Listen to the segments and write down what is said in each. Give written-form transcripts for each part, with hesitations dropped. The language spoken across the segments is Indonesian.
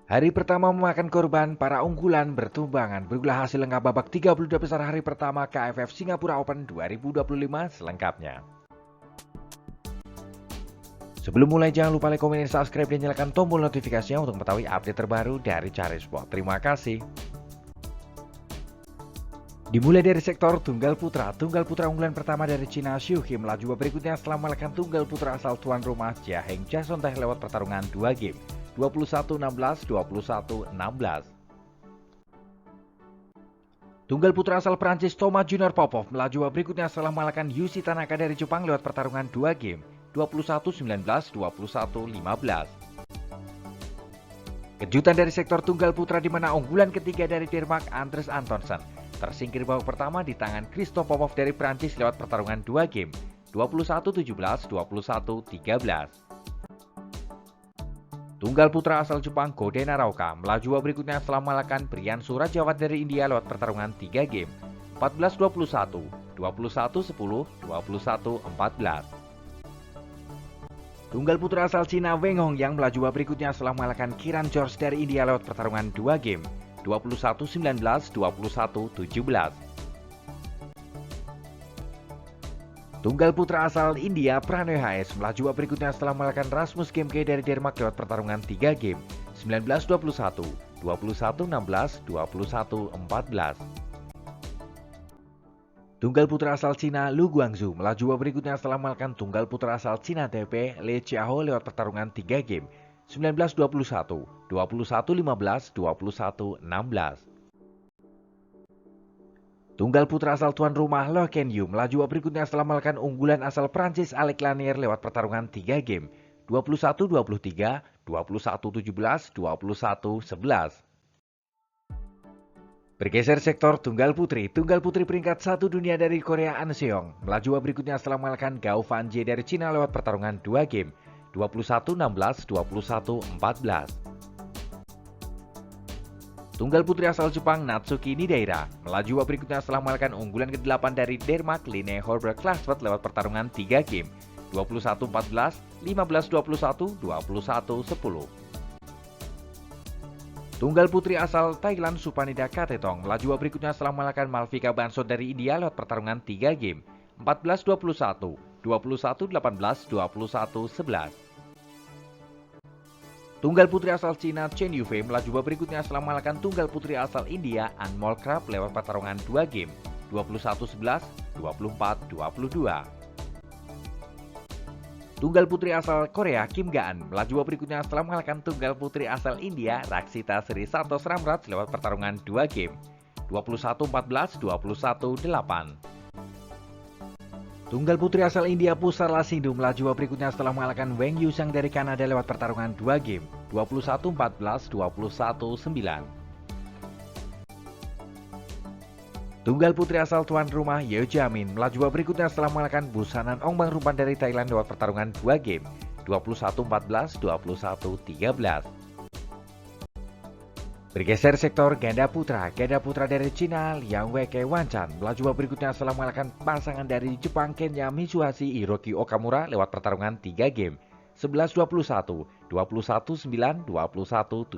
Hari pertama memakan korban, para unggulan bertumbangan. Bergulah hasil lengkap babak 32 besar hari pertama KFF Singapura Open 2025 selengkapnya. Sebelum mulai jangan lupa like, komen, dan subscribe dan nyalakan tombol notifikasinya untuk mengetahui update terbaru dari Cari Sport. Terima kasih. Dimulai dari sektor tunggal putra. Tunggal putra unggulan pertama dari Cina Xiu He melaju berikutnya setelah mengalahkan tunggal putra asal tuan rumah Jia Heng Jason Teh lewat pertarungan 2 game 21-16, 21-16. Tunggal putra asal Prancis Thomas Junior Popov melaju berikutnya setelah mengalahkan Yushi Tanaka dari Jepang lewat pertarungan 2 game 21-19, 21-15. Kejutan dari sektor tunggal putra di mana unggulan ketiga dari Denmark Andres Antonsen tersingkir babak pertama di tangan Christoph Popov dari Prancis lewat pertarungan 2 game 21-17, 21-13. Tunggal putra asal Jepang Kode Naraoka melaju berikutnya setelah mengalahkan Brian Surajawat dari India lewat pertarungan 3 game 14-21, 21-10, 21-14. Tunggal putra asal Cina Weng Hong yang melaju berikutnya setelah mengalahkan Kiran George dari India lewat pertarungan 2 game 21-19, 21-17. Tunggal putra asal India Pranoy HS melaju berikutnya setelah mengalahkan Rasmus Gemke dari Denmark lewat pertarungan 3 game 19-21, 21-16, 21-14. Tunggal putra asal Cina Lu Guangzhou melaju berikutnya setelah mengalahkan tunggal putra asal Cina TP Le Chiao lewat pertarungan 3 game 19-21, 21-15, 21-16. Tunggal putra asal tuan rumah Loh Ken Yu melaju berikutnya setelah mengalahkan unggulan asal Prancis Alec Lanier lewat pertarungan 3 game 21-23, 21-17, 21-11. Bergeser sektor tunggal putri. Tunggal putri peringkat 1 dunia dari Korea An Seong melaju berikutnya setelah mengalahkan Gao Fanjie dari Cina lewat pertarungan 2 game 21-16, 21-14. Tunggal putri asal Jepang Natsuki Nidaira melaju berikutnya setelah mengalahkan unggulan ke-8 dari Denmark Line Horberg Klasvert lewat pertarungan 3 game 21-14, 15-21, 21-10. Tunggal putri asal Thailand Supanida Katetong melaju berikutnya setelah mengalahkan Malvika Bansod dari India lewat pertarungan 3 game 14-21, 21-18, 21-11. Tunggal putri asal Cina Chen Yufei melaju berikutnya setelah mengalahkan tunggal putri asal India Anmol Krab lewat pertarungan 2 game 21-11, 24-22. Tunggal putri asal Korea Kim Gaan melaju berikutnya setelah mengalahkan tunggal putri asal India Raksita Sri Santos Ramraj lewat pertarungan 2 game 21-14, 21-8. Tunggal putri asal India Pusarla Sindhu melaju berikutnya setelah mengalahkan Wang Yusang dari Kanada lewat pertarungan 2 game 21-14, 21-9. Tunggal putri asal tuan rumah Yeo Jamin melaju berikutnya setelah mengalahkan Busanan Ongbang Rumpan dari Thailand lewat pertarungan 2 game 21-14, 21-13. Bergeser sektor ganda putra. Ganda putra dari Cina Liang Weike Wanchan melaju berikutnya setelah mengalahkan pasangan dari Jepang Kenya Mitsuhashi Hiroki Okamura lewat pertarungan 3 game 11-21, 21-9, 21-17.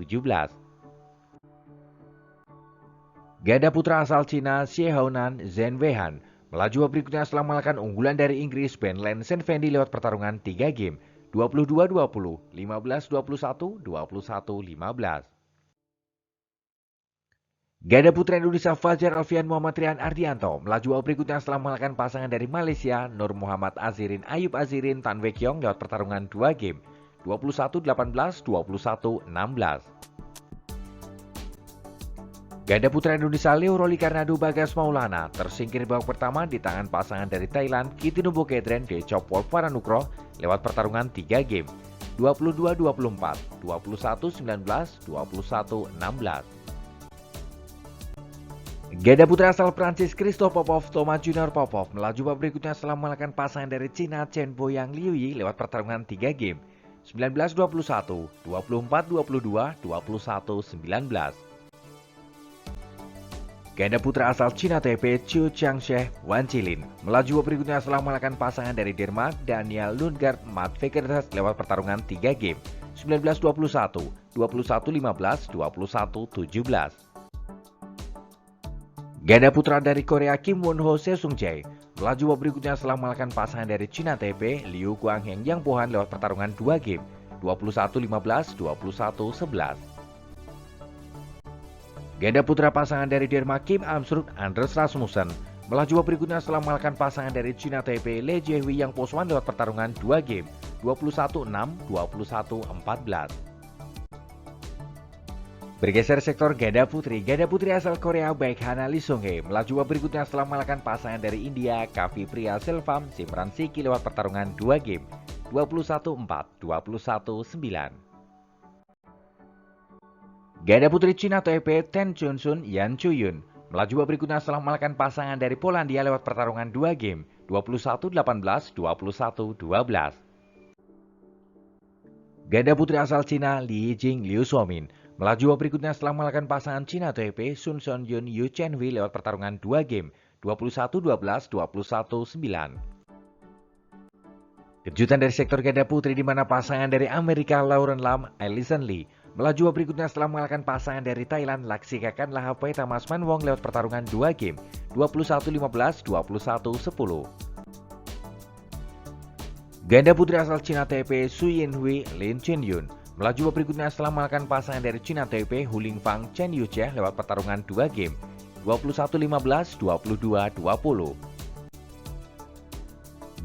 Ganda putra asal Cina Xie Haonan Zhen Weihan melaju berikutnya setelah mengalahkan unggulan dari Inggris Ben Lensen Fendi lewat pertarungan 3 game 22-20, 15-21, 21-15. Ganda putra Indonesia Fajar Alfian Muhammad Rian Ardianto melaju berikutnya setelah mengalahkan pasangan dari Malaysia Nur Muhammad Azirin Ayub Azirin Tan Wek Yong lewat pertarungan 2 game 21-18, 21-16. Ganda putra Indonesia Leo Roli Karnado Bagas Maulana tersingkir babak pertama di tangan pasangan dari Thailand Kittinubo Kedren Decopol Paranukroh lewat pertarungan 3 game 22-24, 21-19, 21-16. Ganda putra asal Prancis Christoph Popov Thomas Junior Popov melaju berikutnya setelah mengalahkan pasangan dari Cina Chen Boyang Liuyi lewat pertarungan 3 game 19-21, 24-22, 21-19. Ganda putra asal Cina TP Chiu Changsheh Wan Chilin melaju berikutnya setelah mengalahkan pasangan dari Denmark Daniel Lundgaard Matt Vekertas lewat pertarungan 3 game 19-21, 21-15, 21-17. Ganda putra dari Korea Kim Won-ho Sesung Jae melaju babak berikutnya setelah mengalahkan pasangan dari Cina Taipei Liu Guangheng Yang Pohan lewat pertarungan 2 game, 21-15, 21-11. Ganda putra pasangan dari Denmark Kim Amstrup Anders Rasmussen melaju babak berikutnya setelah mengalahkan pasangan dari Cina Taipei Le Jiehui Yang Poswan lewat pertarungan 2 game, 21-6, 21-14. Bergeser sektor ganda putri asal Korea baik Hana Lee Sung-hye melaju babak berikutnya setelah mengalahkan pasangan dari India Kavi Priya Selvam Simran Siki lewat pertarungan 2 game, 21-4, 21-9. Ganda putri Cina Taipei Ten Chunsun Yan Chuyun melaju babak berikutnya setelah mengalahkan pasangan dari Polandia lewat pertarungan 2 game, 21-18, 21-12. Ganda putri asal Cina Li Yijing Liu Suomin melaju babak berikutnya setelah mengalahkan pasangan Cina Taipei Sun Son Yun Yu Chen Hui lewat pertarungan 2 game, 21-12, 21-9. Kejutan dari sektor ganda putri di mana pasangan dari Amerika Lauren Lam, Alison Lee melaju babak berikutnya setelah mengalahkan pasangan dari Thailand Laksikakan Lahapai Tamasman Wong lewat pertarungan 2 game, 21-15, 21-10. Ganda putri asal Cina Taipei Su Yinhui Lin Chen-yun melaju babak berikutnya setelah mengalahkan pasangan dari Cina Taipei Hu Lingfang Chen Yuche lewat pertarungan 2 game, 21-15, 22-20.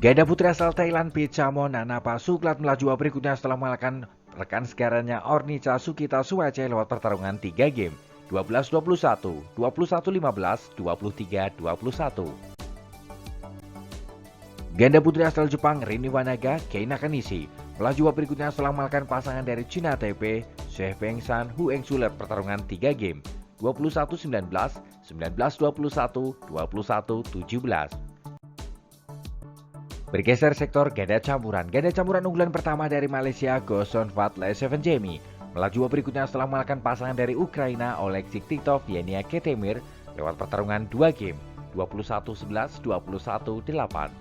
Ganda putri asal Thailand Pichamon Nanapa Suklat melaju babak berikutnya setelah mengalahkan rekan sekaranya Ornica Sukita Suwace lewat pertarungan 3 game, 12-21, 21-15, 23-21. Ganda putri asal Jepang Rini Wanaga Kei Nakanishi melaju babak berikutnya setelah mengalahkan pasangan dari Cina Taipei She Fengshan Hu Engsu lewat pertarungan 3 game, 21-19, 19-21, 21-17. Bergeser sektor ganda campuran unggulan pertama dari Malaysia Goson Fat Le7 Jamie melaju babak berikutnya setelah mengalahkan pasangan dari Ukraina Oleksiy Titov Yenia Ketemir lewat pertarungan 2 game, 21-11, 21-8.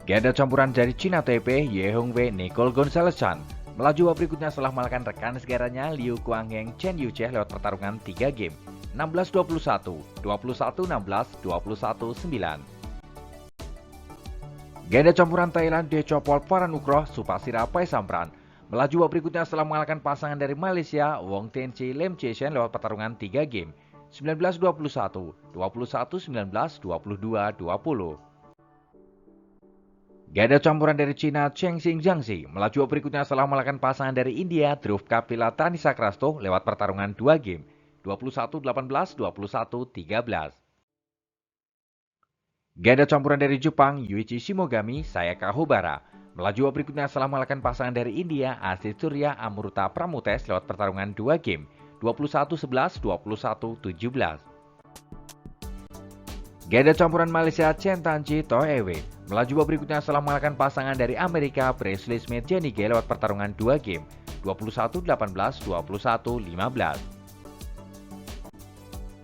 Ganda campuran dari Cina Taipei Ye Hongwei Nicole Gonzalez Chan melaju babak berikutnya setelah mengalahkan rekan segaranya Liu Guangheng Chen Yuche lewat pertarungan 3 game, 16-21, 21-16, 21-9. Ganda campuran Thailand Dechopol Paranukroh Supasira Paisampran melaju babak berikutnya setelah mengalahkan pasangan dari Malaysia Wong Tenchi Lim Cheshen lewat pertarungan 3 game, 19-21, 21-19, 22-20. Ganda campuran dari Cina Cheng Xing Jiangxi melaju babak berikutnya setelah mengalahkan pasangan dari India Dhruv Kapila Tanisa Krasto lewat pertarungan 2 game, 21-18, 21-13. Ganda campuran dari Jepang Yuichi Shimogami Sayaka Hobara melaju babak berikutnya setelah mengalahkan pasangan dari India Asit Surya Amruta Pramutes lewat pertarungan 2 game, 21-11, 21-17. Ganda campuran Malaysia Chen Tanji Toh Ewe melaju babak berikutnya setelah mengalahkan pasangan dari Amerika Presley Smith Jenny Gay lewat pertarungan 2 game, 21-18, 21-15.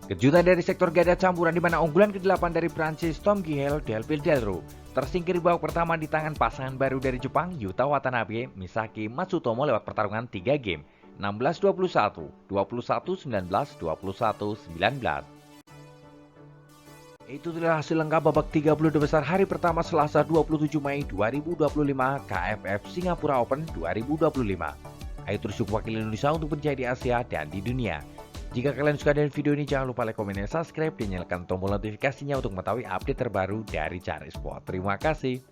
Kejutan dari sektor ganda campuran di mana unggulan ke-8 dari Prancis Tom Gihel Delphine Delro tersingkir di babak pertama di tangan pasangan baru dari Jepang Yuta Watanabe Misaki Matsutomo lewat pertarungan 3 game, 16-21, 21-19, 21-19. Itu adalah hasil lengkap babak 32 besar hari pertama Selasa 27 Mei 2025 KFF Singapura Open 2025. Ayo terus dukung wakil Indonesia untuk berjaya di Asia dan di dunia. Jika kalian suka dengan video ini jangan lupa like, komen, dan subscribe dan nyalakan tombol notifikasinya untuk mengetahui update terbaru dari Cari Sport. Terima kasih.